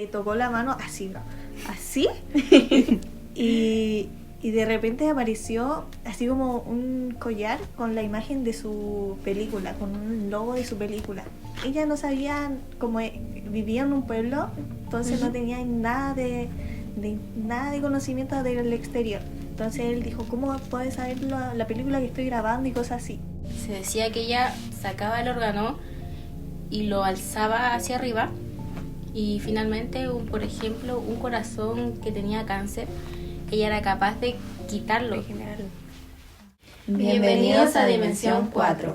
le tocó la mano así, ¿no? Así. y de repente apareció así como un collar con la imagen de su película, con un logo de su película. Ella no sabía, como vivía en un pueblo, entonces no tenía nada de conocimiento del exterior. Entonces él dijo, ¿cómo puedes saber la película que estoy grabando y cosas así? Se decía que ella sacaba el órgano y lo alzaba hacia arriba y finalmente, por ejemplo, un corazón que tenía cáncer, ella era capaz de quitarlo. Bienvenidos a Dimensión 4.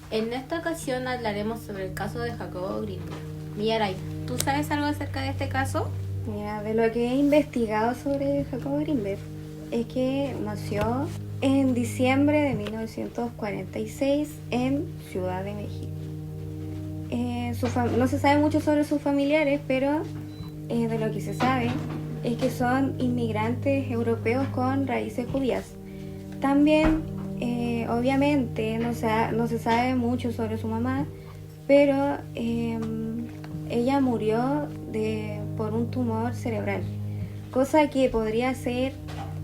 En esta ocasión hablaremos sobre el caso de Jacobo Greenberg. Millaray, ¿tú sabes algo acerca de este caso? Mira, de lo que he investigado sobre Jacobo Greenberg es que nació en diciembre de 1946 en Ciudad de México. No se sabe mucho sobre sus familiares, pero de lo que se sabe es que son inmigrantes europeos con raíces judías. También, obviamente, no se sabe mucho sobre su mamá, pero ella murió por un tumor cerebral, cosa que podría ser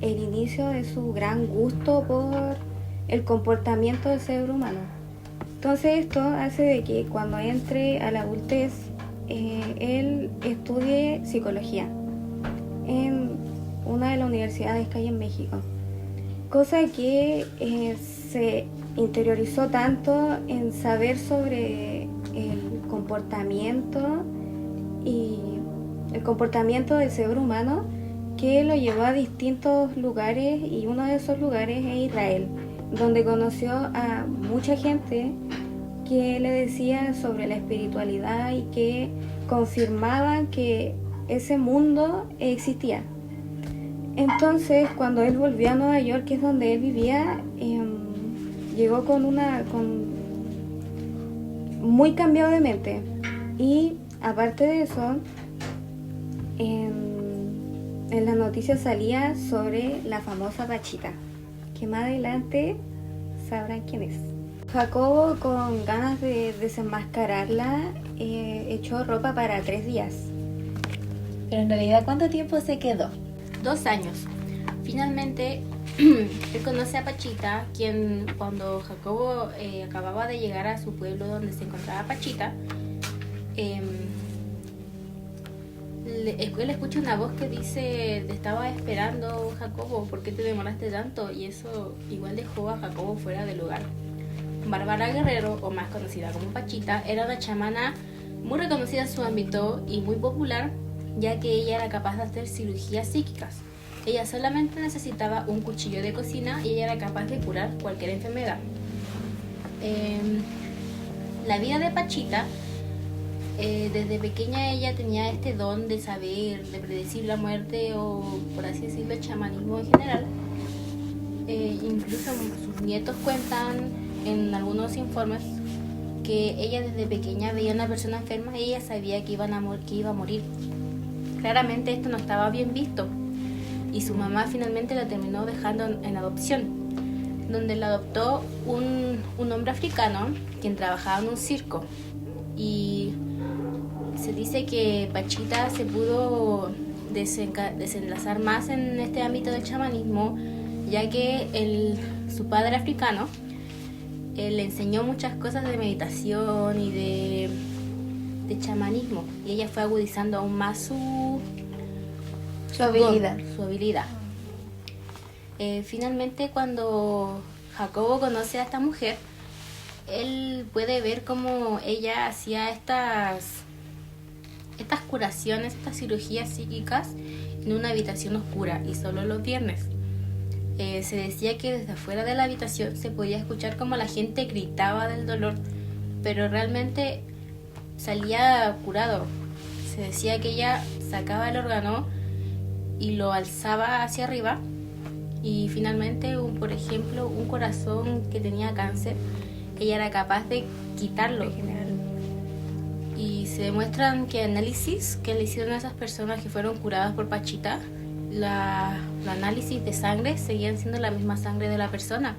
el inicio de su gran gusto por el comportamiento del ser humano. Entonces esto hace de que cuando entre a la adultez, él estudie psicología en una de las universidades que hay en México, cosa que se interiorizó tanto en saber sobre el comportamiento del ser humano, que lo llevó a distintos lugares, y uno de esos lugares es Israel, donde conoció a mucha gente que le decía sobre la espiritualidad y que confirmaban que ese mundo existía. Entonces, cuando él volvió a Nueva York, que es donde él vivía, llegó muy cambiado de mente. Y aparte de eso, en las noticias salía sobre la famosa Pachita, que más adelante sabrán quién es. Jacobo, con ganas de desenmascararla, echó ropa para 3 días. Pero en realidad, ¿cuánto tiempo se quedó? 2 años. Finalmente, él conoce a Pachita, quien cuando Jacobo acababa de llegar a su pueblo donde se encontraba Pachita, él escucha una voz que dice: te estaba esperando, Jacobo, ¿por qué te demoraste tanto? Y eso igual dejó a Jacobo fuera del lugar. Bárbara Guerrero, o más conocida como Pachita, era una chamana muy reconocida en su ámbito y muy popular, ya que ella era capaz de hacer cirugías psíquicas. Ella solamente necesitaba un cuchillo de cocina y ella era capaz de curar cualquier enfermedad. La vida de Pachita, desde pequeña ella tenía este don de saber, de predecir la muerte, o por así decirlo, el chamanismo en general. Incluso sus nietos cuentan en algunos informes que ella desde pequeña veía a una persona enferma y ella sabía que iba a morir. Claramente esto no estaba bien visto y su mamá finalmente la terminó dejando en adopción, donde la adoptó un hombre africano quien trabajaba en un circo. Y se dice que Pachita se pudo desenlazar más en este ámbito del chamanismo, ya que su padre africano le enseñó muchas cosas de meditación y de chamanismo, y ella fue agudizando aún más su habilidad. Finalmente, cuando Jacobo conoce a esta mujer, él puede ver cómo ella hacía estas curaciones, estas cirugías psíquicas en una habitación oscura y solo los viernes. Se decía que desde afuera de la habitación se podía escuchar como la gente gritaba del dolor, pero realmente salía curado. Se decía que ella sacaba el órgano y lo alzaba hacia arriba y finalmente, por ejemplo, un corazón que tenía cáncer, ella era capaz de quitarlo. Y se demuestran que análisis que le hicieron a esas personas que fueron curadas por Pachita, los análisis de sangre seguían siendo la misma sangre de la persona.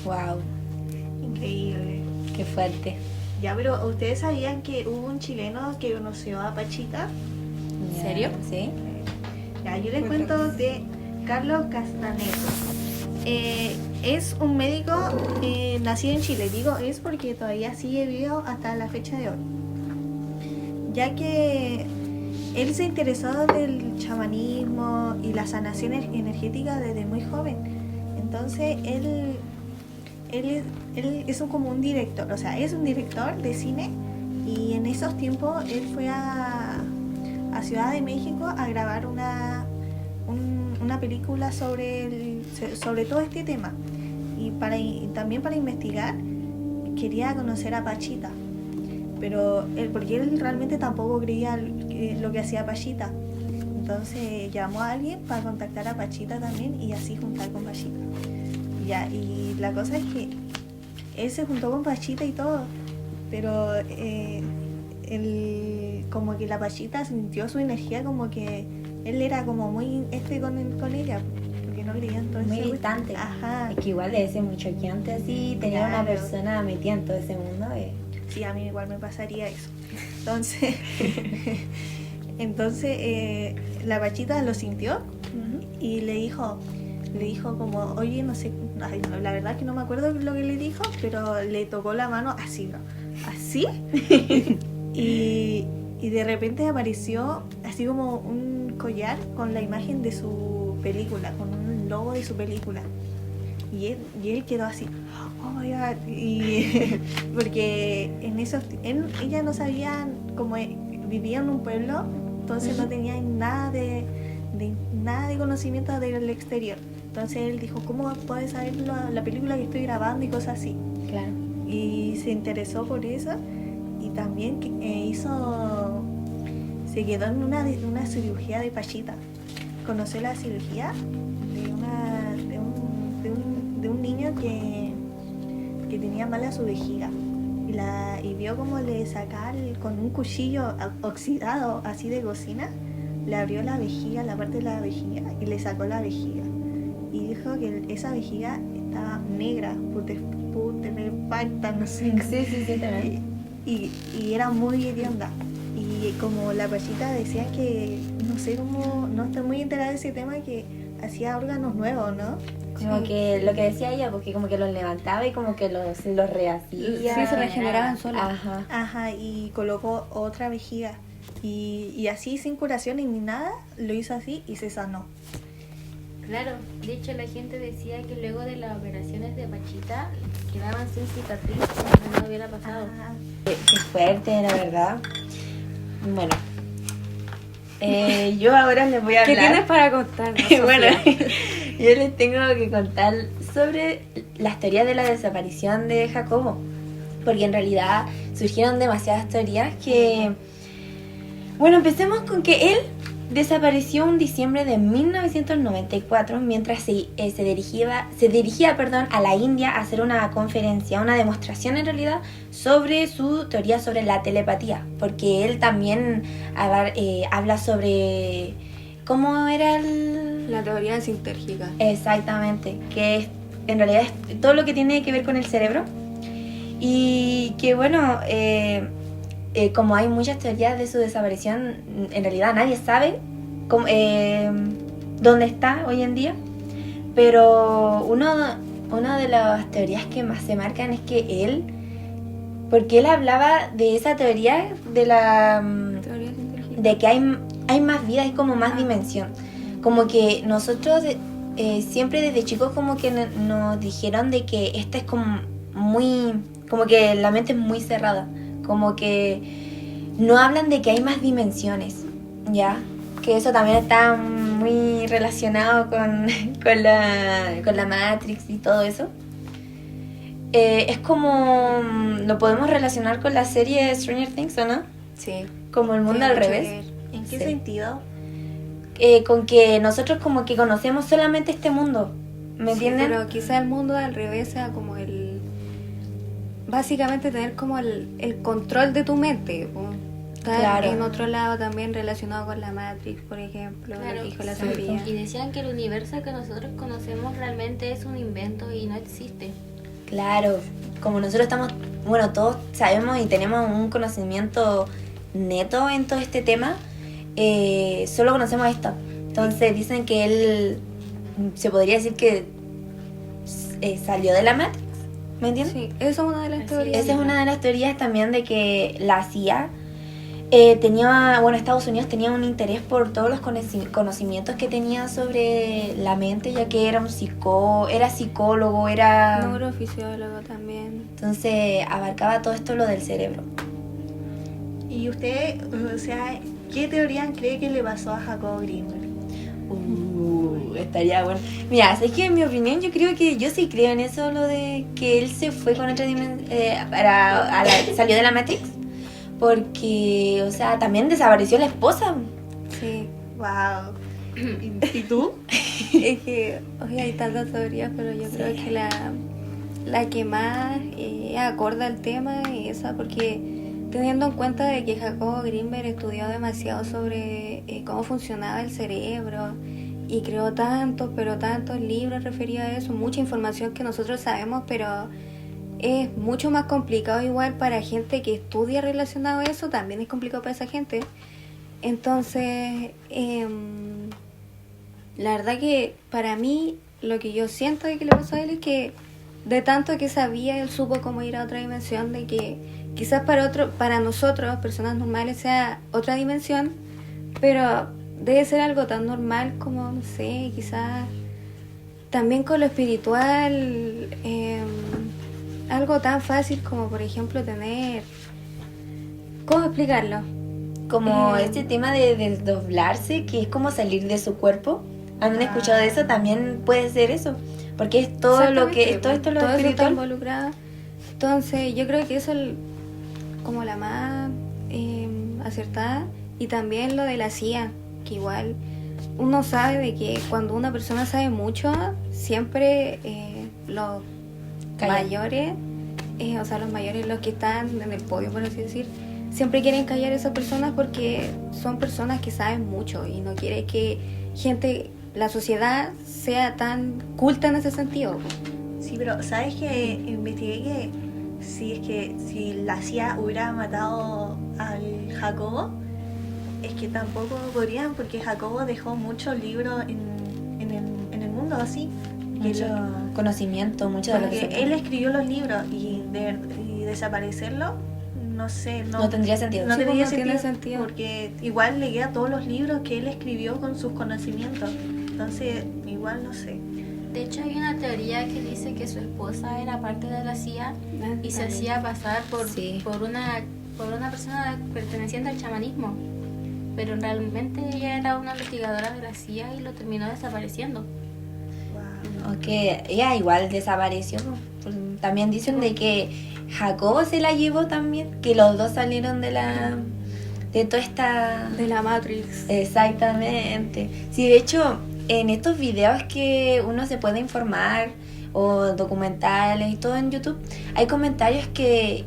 Wow, Increíble. qué fuerte. Ya, pero ¿ustedes sabían que hubo un chileno que conoció a Pachita? ¿En serio? Sí. Ya, yo les cuento de Carlos Castanedo. Es un médico nacido en Chile. Digo es porque todavía sigue vivo hasta la fecha de hoy. Ya que él se interesó del chamanismo y la sanación energética desde muy joven. Entonces él es como un director, o sea, es un director de cine, y en esos tiempos él fue a Ciudad de México a grabar una película sobre todo este tema, y también para investigar quería conocer a Pachita, pero porque él realmente tampoco creía lo que hacía Pachita. Entonces llamó a alguien para contactar a Pachita también y así juntar con Pachita. Ya, y la cosa es que él se juntó con Pachita y todo, pero como que la Pachita sintió su energía, como que él era como muy con ella, porque no leía entonces. Muy distante. Ajá. Es que igual debe ser muy choqueante así tener una Claro. persona metida en todo ese mundo. Sí, a mí igual me pasaría eso. Entonces la Pachita lo sintió y le dijo como, oye, no sé, ay, no, la verdad que no me acuerdo lo que le dijo, pero le tocó la mano así, ¿no? Así. y de repente apareció así como un collar con la imagen de su película, con un logo de su película. Y él quedó así, oh my god, porque ella no sabía, como vivía en un pueblo, entonces no tenía nada de conocimiento del exterior. Entonces él dijo, ¿cómo puedes saber la película que estoy grabando y cosas así? Claro. Y se interesó por eso, y también se quedó en una cirugía de Pachita. Conoció la cirugía de un niño que tenía mala su vejiga, y vio cómo le sacaba con un cuchillo oxidado así de cocina, le abrió la vejiga, la parte de la vejiga, y le sacó la vejiga, y dijo que esa vejiga estaba negra, putrefacta, no sé. Sí, también. Y era muy hedionda. Y como la Pachita decía que, no sé cómo, no estoy muy enterada de ese tema, que hacía órganos nuevos, ¿no? Como que lo que decía ella, porque como que los levantaba y como que los rehacía. Sí, se regeneraban solos. Ajá. Ajá, y colocó otra vejiga. Y así, sin curaciones ni nada, lo hizo así y se sanó. Claro, de hecho la gente decía que luego de las operaciones de Pachita quedaban sin cicatriz como no hubiera pasado. Ajá. Qué fuerte, la verdad. Bueno. Yo ahora les voy a ¿Qué hablar. tienes para contar? Bueno, yo les tengo que contar sobre las teorías de la desaparición de Jacobo, porque en realidad surgieron demasiadas teorías que... Bueno, empecemos con que él desapareció en diciembre de 1994 mientras se dirigía a la India a hacer una conferencia, una demostración en realidad, sobre su teoría sobre la telepatía, porque él también habla sobre... ¿Cómo era La teoría sintérgica. Exactamente, que es, en realidad es todo lo que tiene que ver con el cerebro. Y que bueno, como hay muchas teorías de su desaparición, en realidad nadie sabe dónde está hoy en día. Pero una de las teorías que más se marcan es que porque él hablaba de esa teoría de la... Teoría sintérgica. de que hay más vida, hay como más dimensión. Como que nosotros siempre desde chicos como que nos dijeron de que esta es como muy... como que la mente es muy cerrada. Como que no hablan de que hay más dimensiones, ¿ya? Que eso también está muy relacionado con la Matrix y todo eso. Es como... lo podemos relacionar con la serie Stranger Things, ¿o no? Sí. Como el mundo Tiene al mucho revés. que ver. ¿En qué Sí. sentido? Con que nosotros como que conocemos solamente este mundo, ¿me Sí, entienden? pero quizá el mundo al revés sea como básicamente tener como el control de tu mente. Po. Estar Claro. en otro lado también relacionado con la Matrix, por ejemplo, lo que dijo la exacto. Sofía. Y decían que el universo que nosotros conocemos realmente es un invento y no existe. Claro, como nosotros estamos, bueno, todos sabemos y tenemos un conocimiento neto en todo este tema, solo conocemos esto. Entonces dicen que él, se podría decir que salió de la Matrix, ¿me entiendes? Sí, esa es una de las Así teorías. Esa es una de las teorías también de que la CIA Estados Unidos tenía un interés por todos los conocimientos que tenía sobre la mente, ya que era era psicólogo, era... Neurofisiólogo también. Entonces abarcaba todo esto lo del cerebro. ¿Y usted, o sea, qué teoría cree que le pasó a Jacobo Greenberg? Estaría bueno. Mira, es que en mi opinión yo creo que yo sí creo en eso, lo de que él se fue con otra dimensión, salió de la Matrix, porque, o sea, también desapareció la esposa. Sí. Wow. ¿Y tú? Es que hoy hay tantas teorías, pero yo creo que la que más acorda al tema es esa, porque teniendo en cuenta de que Jacobo Greenberg estudió demasiado sobre cómo funcionaba el cerebro y creó tantos libros referidos a eso, mucha información que nosotros sabemos, pero es mucho más complicado igual para gente que estudia relacionado a eso, también es complicado para esa gente. Entonces, la verdad que para mí lo que yo siento de que le pasó a él es que de tanto que sabía, él supo cómo ir a otra dimensión, de que quizás para nosotros, personas normales, sea otra dimensión, pero debe ser algo tan normal como, no sé, quizás también con lo espiritual, algo tan fácil como, por ejemplo, tener... ¿Cómo explicarlo? Como este tema de desdoblarse, que es como salir de su cuerpo. ¿Han escuchado de eso? También puede ser eso, porque es todo lo que... Todo esto lo todo eso está espiritual. involucrado. Entonces, yo creo que eso es como la más acertada. Y también lo de la CIA, que igual uno sabe de que cuando una persona sabe mucho, siempre los Callan. mayores, los mayores, los que están en el podio, por así decir, siempre quieren callar a esas personas porque son personas que saben mucho y no quiere que la sociedad sea tan culta en ese sentido. Sí, pero ¿sabes que investigué que si la CIA hubiera matado al Jacobo, es que tampoco podrían, porque Jacobo dejó muchos libros en el mundo así? Mucho conocimiento, mucho de lo que Porque se... él escribió los libros y desaparecerlo, no sé, No tendría sentido. No Sí, tendría pues no tiene sentido. porque igual leía todos los libros que él escribió con sus conocimientos, entonces igual no sé. De hecho, hay una teoría que dice que su esposa era parte de la CIA y se hacía pasar por una persona perteneciente al chamanismo, pero realmente ella era una investigadora de la CIA y lo terminó desapareciendo. Wow. Aunque ella igual desapareció. Pues, también dicen de que Jacobo se la llevó también, que los dos salieron de toda esta... De la Matrix. Exactamente. Sí, de hecho, en estos videos que uno se puede informar, o documentales y todo en YouTube, hay comentarios que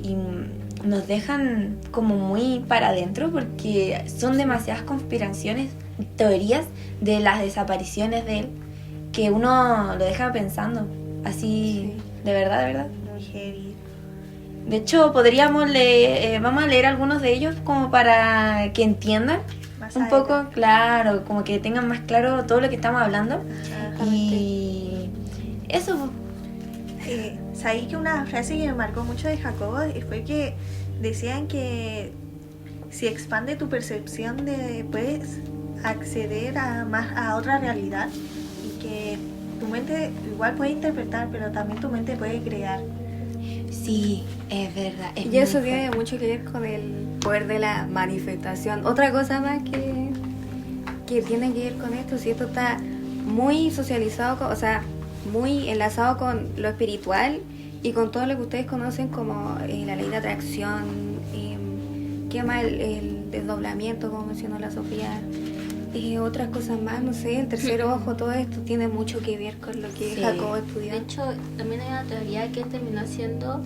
nos dejan como muy para adentro, porque son demasiadas conspiraciones, teorías de las desapariciones de él, que uno lo deja pensando, así, Sí. de verdad, Muy heavy. De hecho, vamos a leer algunos de ellos como para que entiendan Más un adelante. poco, claro, como que tengan más claro todo lo que estamos hablando. Ajá. Y eso, Sabí que una frase que me marcó mucho de Jacobo fue que decían que si expande tu percepción puedes acceder a otra realidad, y que tu mente igual puede interpretar, pero también tu mente puede crear. sí, es verdad. Es Y eso muy tiene fuerte. mucho que ver con el poder de la manifestación. Otra cosa más que tiene que ver con esto, si esto está muy socializado, muy enlazado con lo espiritual y con todo lo que ustedes conocen como la ley de atracción, ¿qué más? El desdoblamiento, como mencionó la Sofía, otras cosas más, no sé, el tercer ojo, todo esto tiene mucho que ver con lo que Sí. Jacobo De estudió. hecho, también hay una teoría que terminó siendo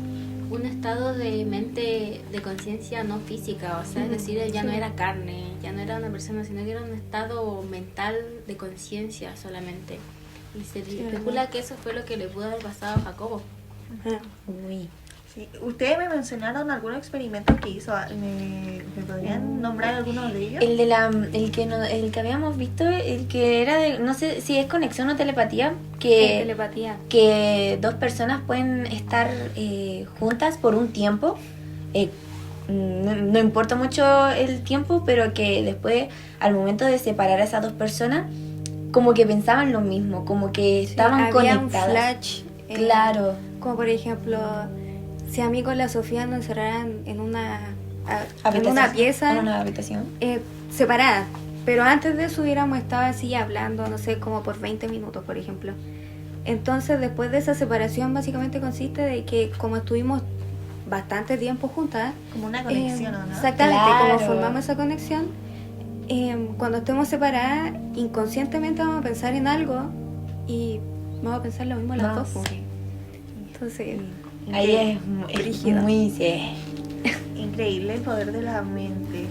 un estado de mente, de conciencia no física, o sea, es decir, él ya no era carne, ya no era una persona, sino que era un estado mental de conciencia solamente. Y se especula que eso fue lo que le pudo haber pasado a Jacobo. Ajá. Uy, Sí. Ustedes me mencionaron algunos experimentos que hizo. ¿Me podrían nombrar algunos de ellos? El que habíamos visto, el que era de, no sé si es conexión o telepatía, que Telepatía. que dos personas pueden estar juntas por un tiempo, no importa mucho el tiempo, pero que después al momento de separar a esas dos personas como que pensaban lo mismo, como que estaban había conectadas. un flash. Claro. Como por ejemplo, si a mí con la Sofía nos encerraran en una pieza En una habitación. separada. Pero antes de eso hubiéramos estado así hablando, no sé, como por 20 minutos, por ejemplo. Entonces, después de esa separación, básicamente consiste de que como estuvimos bastante tiempo juntas, Como una conexión, ¿o no? exactamente, Claro. como formamos esa conexión, cuando estemos separadas, inconscientemente vamos a pensar en algo y vamos a pensar lo mismo las No, dos. sí. Entonces, Ahí es Brígido. muy... Sí. Increíble el poder de la mente.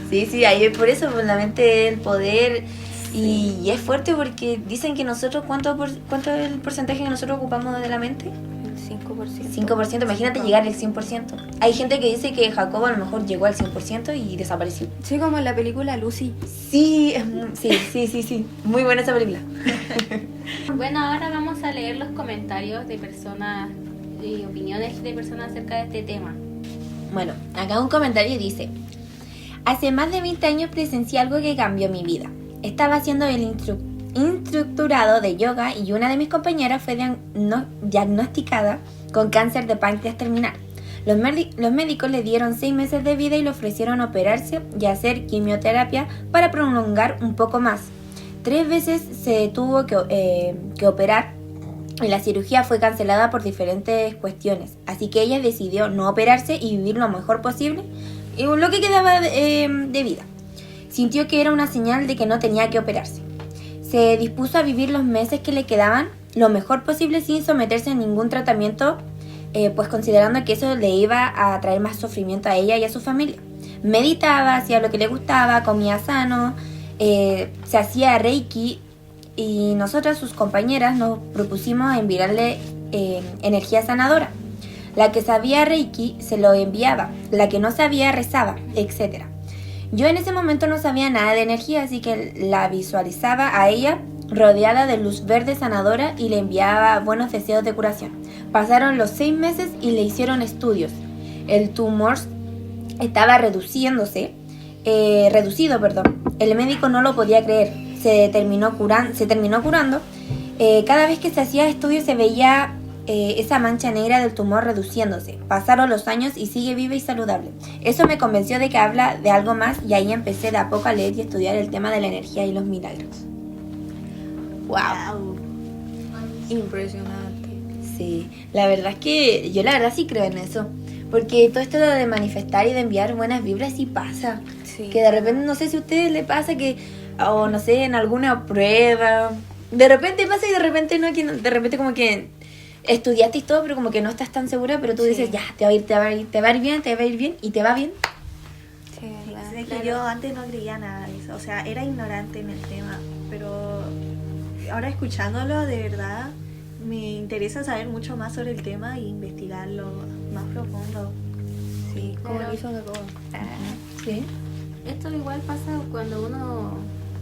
Sí, ahí por eso, por la mente, el poder. Y es fuerte porque dicen que nosotros, ¿cuánto es el porcentaje que nosotros ocupamos de la mente? el 5%. 5%, imagínate llegar al 100%. Hay gente que dice que Jacobo a lo mejor llegó al 100% y desapareció. Sí, como en la película Lucy. Sí, sí. Muy buena esa película. Bueno, ahora vamos a leer los comentarios de personas y opiniones de personas acerca de este tema. Bueno, acá un comentario dice: hace más de 20 años presencié algo que cambió mi vida. Estaba haciendo el instructorado de yoga y una de mis compañeras fue diagnosticada con cáncer de páncreas terminal. Los médicos le dieron 6 meses de vida y le ofrecieron operarse y hacer quimioterapia para prolongar un poco más. 3 veces se tuvo que operar y la cirugía fue cancelada por diferentes cuestiones. Así que ella decidió no operarse y vivir lo mejor posible y lo que quedaba de vida. Sintió que era una señal de que no tenía que operarse. Se dispuso a vivir los meses que le quedaban lo mejor posible sin someterse a ningún tratamiento, pues considerando que eso le iba a traer más sufrimiento a ella y a su familia. Meditaba, hacía lo que le gustaba, comía sano, se hacía reiki y nosotras, sus compañeras, nos propusimos enviarle energía sanadora. La que sabía reiki se lo enviaba, la que no sabía rezaba, etc. Yo en ese momento no sabía nada de energía, así que la visualizaba a ella rodeada de luz verde sanadora y le enviaba buenos deseos de curación. Pasaron los 6 meses y le hicieron estudios. El tumor estaba reducido. El médico no lo podía creer. Se terminó curando. Cada vez que se hacía estudios se veía esa mancha negra del tumor reduciéndose. Pasaron los años y sigue viva y saludable. Eso me convenció de que habla de algo más y ahí empecé de a poco a leer y estudiar el tema de la energía y los milagros. ¡Wow! Impresionante. Sí, la verdad es que yo la verdad sí creo en eso. Porque todo esto de manifestar y de enviar buenas vibras sí pasa. Sí. Que de repente, no sé si a ustedes les pasa que, o no sé, en alguna prueba, de repente pasa y de repente no, que de repente como que estudiaste y todo, pero como que no estás tan segura, pero tú dices, ya, te va a ir bien, y te va bien. Sí, verdad. Es que yo antes no creía nada de eso, o sea, era ignorante en el tema, pero ahora escuchándolo de verdad me interesa saber mucho más sobre el tema e investigarlo más profundo. Sí, como Claro. lo hizo Jacobo. Sí. Esto igual pasa cuando uno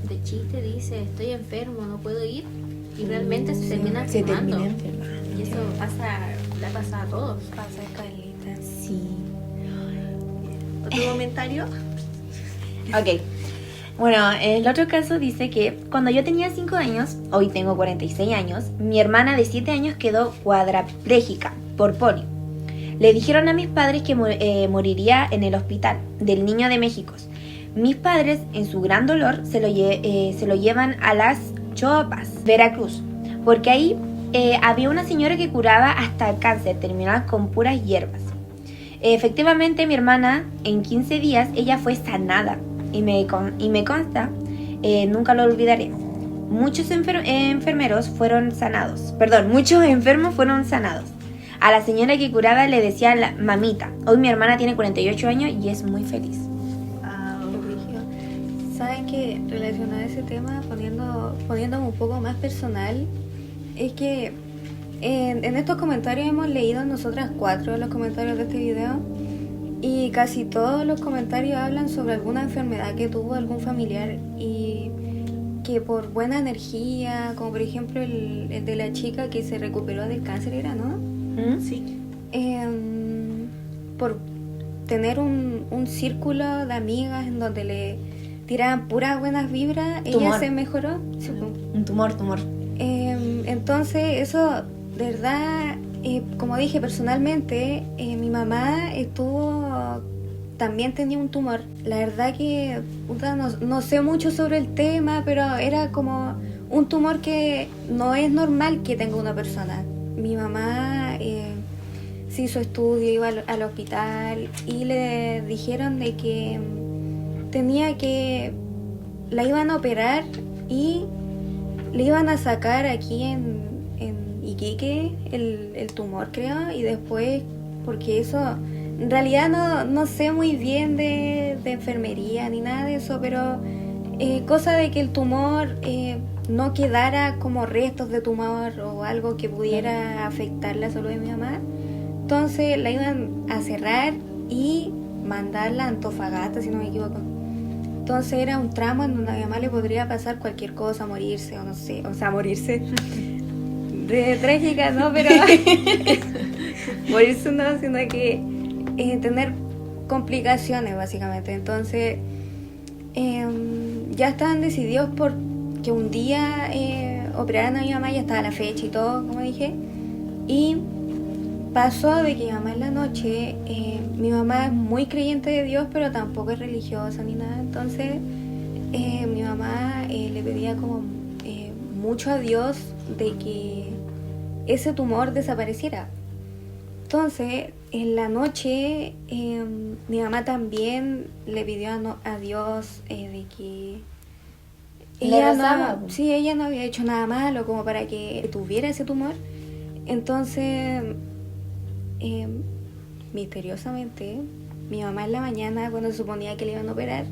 de chiste dice estoy enfermo, no puedo ir y realmente se termina Se enfermando. termina enfermando. Y eso le ha pasado a todos. Pasa Carlita. Sí. ¿Otro comentario? Ok. Bueno, el otro caso dice que cuando yo tenía 5 años, hoy tengo 46 años, mi hermana de 7 años quedó cuadraplégica por polio. Le dijeron a mis padres que moriría en el hospital del Niño de México. Mis padres, en su gran dolor, se lo llevan a Las Choapas, Veracruz, porque ahí había una señora que curaba hasta cáncer terminal con puras hierbas. Efectivamente, mi hermana, en 15 días, ella fue sanada y me consta, nunca lo olvidaré. Muchos enfermos fueron sanados. A la señora que curaba le decía la mamita. Hoy mi hermana tiene 48 años y es muy feliz. ¿Saben que relacionado a ese tema, poniéndome un poco más personal, es que en estos comentarios hemos leído nosotras 4 los comentarios de este video y casi todos los comentarios hablan sobre alguna enfermedad que tuvo algún familiar y que por buena energía, como por ejemplo el de la chica que se recuperó del cáncer, era, ¿no? Sí. Por tener un círculo de amigas en donde le tiraban puras buenas vibras, ella Tumor. se mejoró. Sí, pues. Un tumor. Entonces eso, de verdad, como dije personalmente, mi mamá también tenía un tumor. La verdad que puta, no sé mucho sobre el tema, pero era como un tumor que no es normal que tenga una persona. Mi mamá se hizo estudio, iba al hospital y le dijeron de que la iban a operar y le iban a sacar aquí en Iquique el tumor, creo, y después, porque eso, en realidad no sé muy bien de enfermería ni nada de eso, pero cosa de que el tumor no quedara como restos de tumor o algo que pudiera afectar la salud de mi mamá. Entonces la iban a cerrar y mandarla a Antofagasta, si no me equivoco. Entonces era un tramo en donde a mi mamá le podría pasar cualquier cosa, morirse o no sé, o sea, morirse. De trágica, no, pero morirse no, sino que tener complicaciones básicamente. Entonces ya estaban decididos por que un día operaran a mi mamá, ya estaba la fecha y todo, como dije, y pasó de que mi mamá en la noche, mi mamá es muy creyente de Dios, pero tampoco es religiosa ni nada, entonces mi mamá le pedía como mucho a Dios de que ese tumor desapareciera. Entonces, en la noche, mi mamá también le pidió a Dios de que ella ella no había hecho nada malo como para que tuviera ese tumor. Entonces, misteriosamente, mi mamá en la mañana, cuando se suponía que le iban a operar,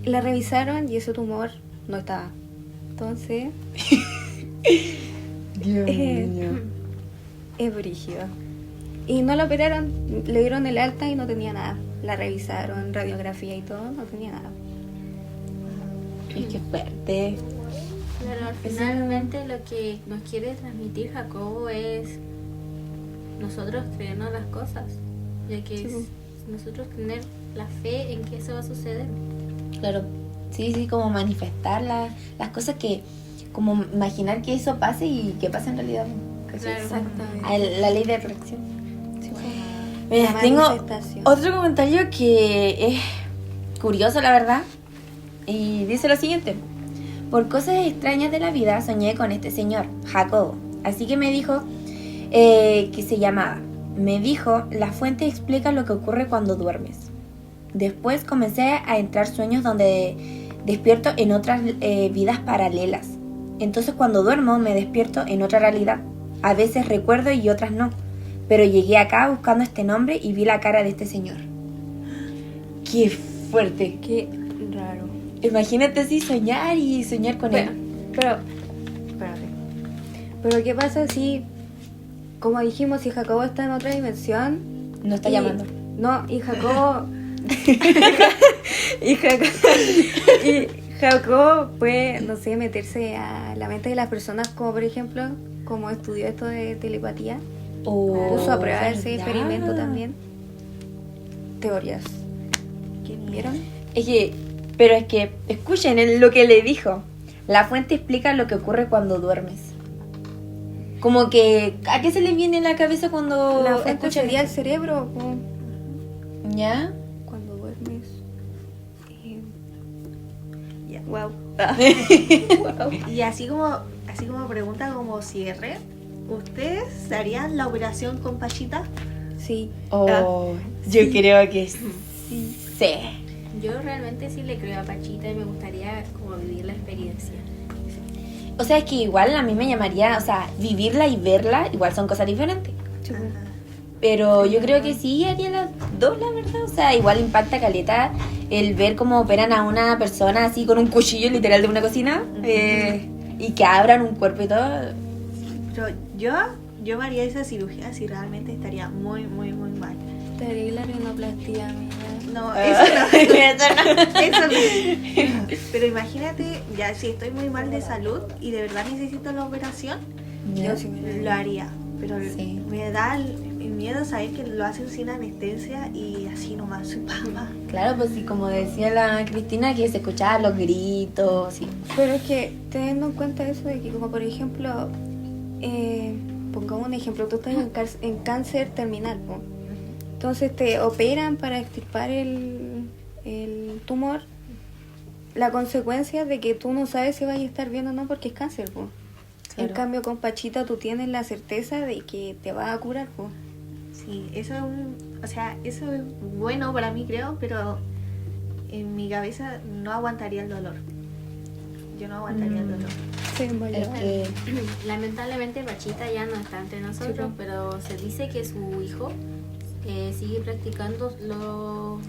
la revisaron y ese tumor no estaba. Entonces, Dios mío. es brígido. Y no la operaron, le dieron el alta y no tenía nada. La revisaron, radiografía y todo, no tenía nada. Es que fuerte. Claro, finalmente lo que nos quiere transmitir Jacobo es nosotros creernos las cosas, ya que Sí. es nosotros tener la fe en que eso va a suceder. Claro. Sí, como manifestar las cosas que, como imaginar que eso pase y que pase en realidad. Claro. Exactamente. La ley de atracción. Sí, Mira, la tengo manifestación. otro comentario que es curioso, la verdad. Y dice lo siguiente: por cosas extrañas de la vida soñé con este señor, Jacobo. Así que me dijo que se llamaba. Me dijo, la fuente explica lo que ocurre cuando duermes. Después comencé a entrar sueños donde despierto en otras vidas paralelas. Entonces cuando duermo me despierto en otra realidad. A veces recuerdo y otras no. Pero llegué acá buscando este nombre y vi la cara de este señor. ¡Qué fuerte! Qué raro. Imagínate así soñar y soñar con él. Pero, espérate. Pero ¿qué pasa si, como dijimos, si Jacobo está en otra dimensión? No está y- llamando. No, y Jacobo... y Jacobo puede, no sé, meterse a la mente de las personas, como por ejemplo, como estudió esto de telepatía. Puso a prueba ese ¿verdad? experimento también. Teorías. ¿Vieron? Pero es que, escuchen lo que le dijo. La fuente explica lo que ocurre cuando duermes. Como que, ¿a qué se le viene en la cabeza cuando La fuente escuchan sería el esto? cerebro. ¿Ya? Cuando duermes. Ya. Wow. Y así como pregunta como cierre, ¿ustedes harían la operación con Pachita? Sí. Oh, yo creo que sí. Sí. Yo realmente sí le creo a Pachita y me gustaría como vivir la experiencia. O sea, es que igual a mí me llamaría, o sea, vivirla y verla, igual son cosas diferentes. Ajá. Pero yo creo que sí haría las dos, la verdad. O sea, igual impacta caleta el ver cómo operan a una persona así con un cuchillo literal de una cocina y que abran un cuerpo y todo. Pero yo yo me haría esa cirugía si realmente estaría muy, muy, muy mal. Te haría la rinoplastia, amiga. No, eso no. Eso no. Eso no. Pero imagínate, ya si estoy muy mal de salud y de verdad necesito la operación, Yo sí me lo haría. Pero Sí. me da el miedo saber que lo hacen sin anestesia y así nomás, su papá. Claro, pues sí, como decía la Cristina, que se escuchaban los gritos, sí. Pero es que teniendo en cuenta eso de que como por ejemplo, pongamos un ejemplo, tú estás en cáncer terminal, po. Entonces te operan para extirpar el tumor. La consecuencia de que tú no sabes si vas a estar bien o no porque es cáncer, po. Claro. En cambio con Pachita tú tienes la certeza de que te vas a curar, po. Sí, eso es eso es bueno para mí creo, pero en mi cabeza no aguantaría el dolor. Yo no aguantaría el dolor. Sí, Es vaya. que Lamentablemente Pachita ya no está entre nosotros, Sí, pues. pero se dice que su hijo sigue practicando lo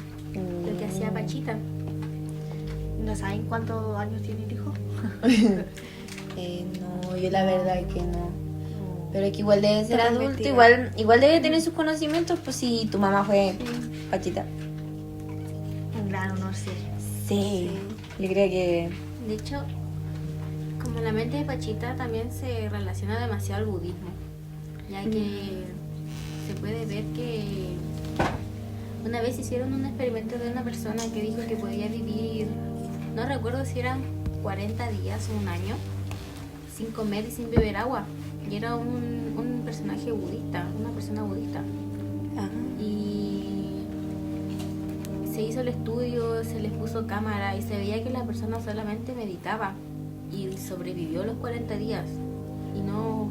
que hacía Pachita. ¿No saben cuántos años tiene el hijo? no, yo la verdad es que no. Pero es que igual debe ser Para adulto, investigar. igual debe tener sus conocimientos, pues si tu mamá fue Pachita. Un gran honor, sí. Sí, yo creo que... De hecho, como la mente de Pachita también se relaciona demasiado al budismo, ya que se puede ver que una vez hicieron un experimento de una persona que dijo que podía vivir, no recuerdo si eran 40 días o un año, sin comer y sin beber agua. Y era un personaje budista, una persona budista. Ajá. Y se hizo el estudio, se les puso cámara y se veía que la persona solamente meditaba y sobrevivió los 40 días y no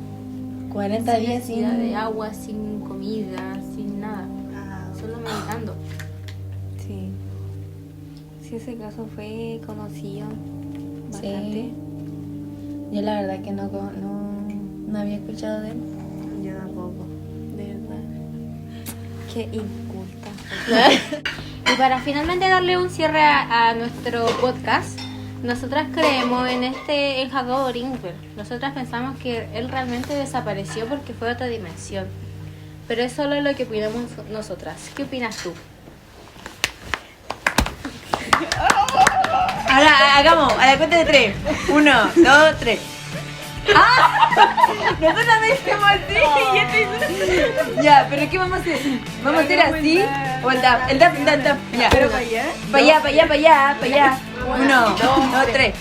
40 sin días necesidad sin... de agua, sin comida, sin nada, Ah, solo meditando. Sí. Sí, ese caso fue conocido Sí. bastante. Yo la verdad que no había escuchado de él. yo tampoco. De verdad. Qué inculta. Y para finalmente darle un cierre a nuestro podcast, nosotras creemos en Jacobo Greenberg. Nosotras pensamos que él realmente desapareció porque fue a otra dimensión. Pero es solo lo que opinamos nosotras. ¿Qué opinas tú? Ahora hagamos, a la cuenta de 3. 1, 2, 3. Nosotros me decimos así. Ya, pero ¿qué vamos a hacer? ¿Vamos a hacer así? O el tap, ya. Pero para allá. Para allá. 1, 2, 3.